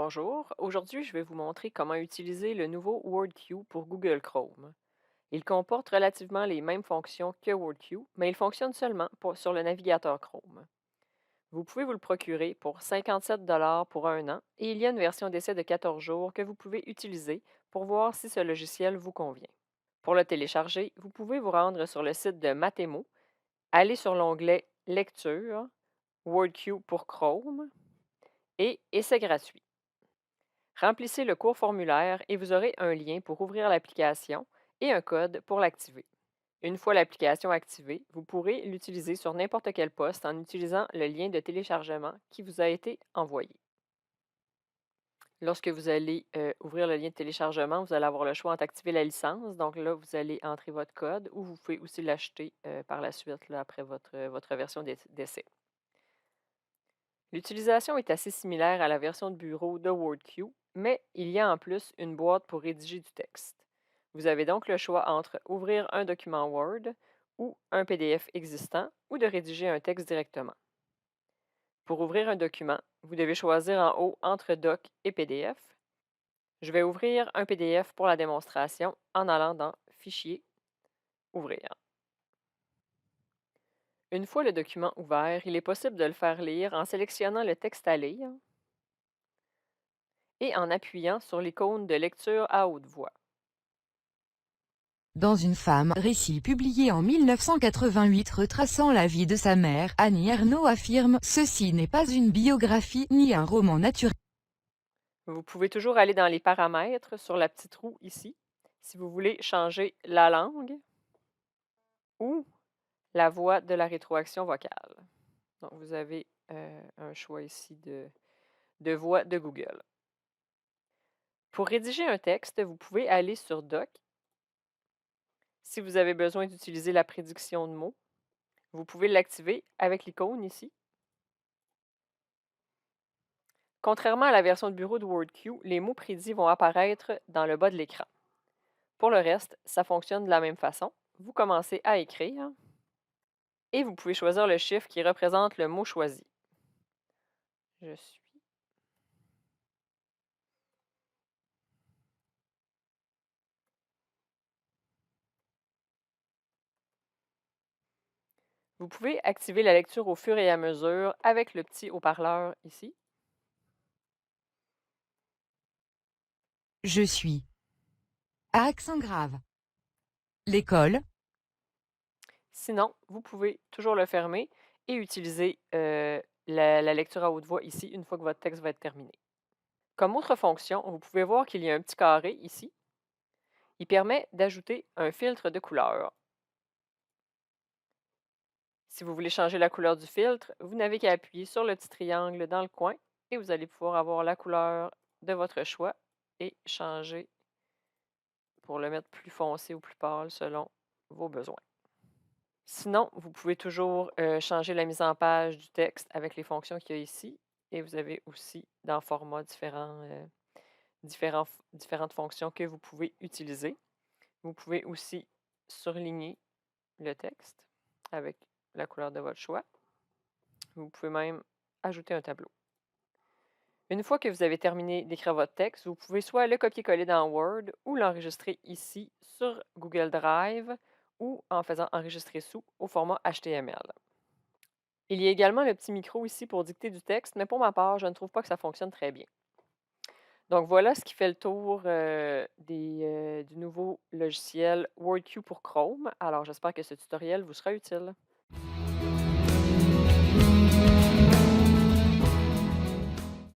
Bonjour, aujourd'hui je vais vous montrer comment utiliser le nouveau WordQ pour Google Chrome. Il comporte relativement les mêmes fonctions que WordQ, mais il fonctionne seulement sur le navigateur Chrome. Vous pouvez vous le procurer pour 57 $ pour un an et il y a une version d'essai de 14 jours que vous pouvez utiliser pour voir si ce logiciel vous convient. Pour le télécharger, vous pouvez vous rendre sur le site de Matemo, aller sur l'onglet Lecture, WordQ pour Chrome et Essai gratuit. Remplissez le court formulaire et vous aurez un lien pour ouvrir l'application et un code pour l'activer. Une fois l'application activée, vous pourrez l'utiliser sur n'importe quel poste en utilisant le lien de téléchargement qui vous a été envoyé. Lorsque vous allez ouvrir le lien de téléchargement, vous allez avoir le choix entre activer la licence. Donc là, vous allez entrer votre code ou vous pouvez aussi l'acheter par la suite là, après votre version d'essai. L'utilisation est assez similaire à la version de bureau de WordQ, mais il y a en plus une boîte pour rédiger du texte. Vous avez donc le choix entre ouvrir un document Word ou un PDF existant ou de rédiger un texte directement. Pour ouvrir un document, vous devez choisir en haut entre Doc et PDF. Je vais ouvrir un PDF pour la démonstration en allant dans Fichier, Ouvrir. Une fois le document ouvert, il est possible de le faire lire en sélectionnant le texte à lire et en appuyant sur l'icône de lecture à haute voix. Dans une femme, récit publié en 1988 retraçant la vie de sa mère, Annie Ernaux affirme « Ceci n'est pas une biographie ni un roman naturel ». Vous pouvez toujours aller dans les paramètres sur la petite roue ici, si vous voulez changer la langue ou la voix de la rétroaction vocale. Donc, vous avez un choix ici de voix de Google. Pour rédiger un texte, vous pouvez aller sur Doc. Si vous avez besoin d'utiliser la prédiction de mots, vous pouvez l'activer avec l'icône ici. Contrairement à la version de bureau de WordQ, les mots prédits vont apparaître dans le bas de l'écran. Pour le reste, ça fonctionne de la même façon. Vous commencez à écrire et vous pouvez choisir le chiffre qui représente le mot choisi. Je suis. Vous pouvez activer la lecture au fur et à mesure avec le petit haut-parleur ici. Je suis. À accent grave. L'école. Sinon, vous pouvez toujours le fermer et utiliser la lecture à haute voix ici une fois que votre texte va être terminé. Comme autre fonction, vous pouvez voir qu'il y a un petit carré ici. Il permet d'ajouter un filtre de couleur. Si vous voulez changer la couleur du filtre, vous n'avez qu'à appuyer sur le petit triangle dans le coin et vous allez pouvoir avoir la couleur de votre choix et changer pour le mettre plus foncé ou plus pâle selon vos besoins. Sinon, vous pouvez toujours changer la mise en page du texte avec les fonctions qu'il y a ici et vous avez aussi dans format différentes fonctions que vous pouvez utiliser. Vous pouvez aussi surligner le texte avec la couleur de votre choix. Vous pouvez même ajouter un tableau. Une fois que vous avez terminé d'écrire votre texte, vous pouvez soit le copier-coller dans Word ou l'enregistrer ici sur Google Drive ou en faisant enregistrer sous au format HTML. Il y a également le petit micro ici pour dicter du texte, mais pour ma part, je ne trouve pas que ça fonctionne très bien. Donc voilà ce qui fait le tour du nouveau logiciel WordQ pour Chrome. Alors j'espère que ce tutoriel vous sera utile.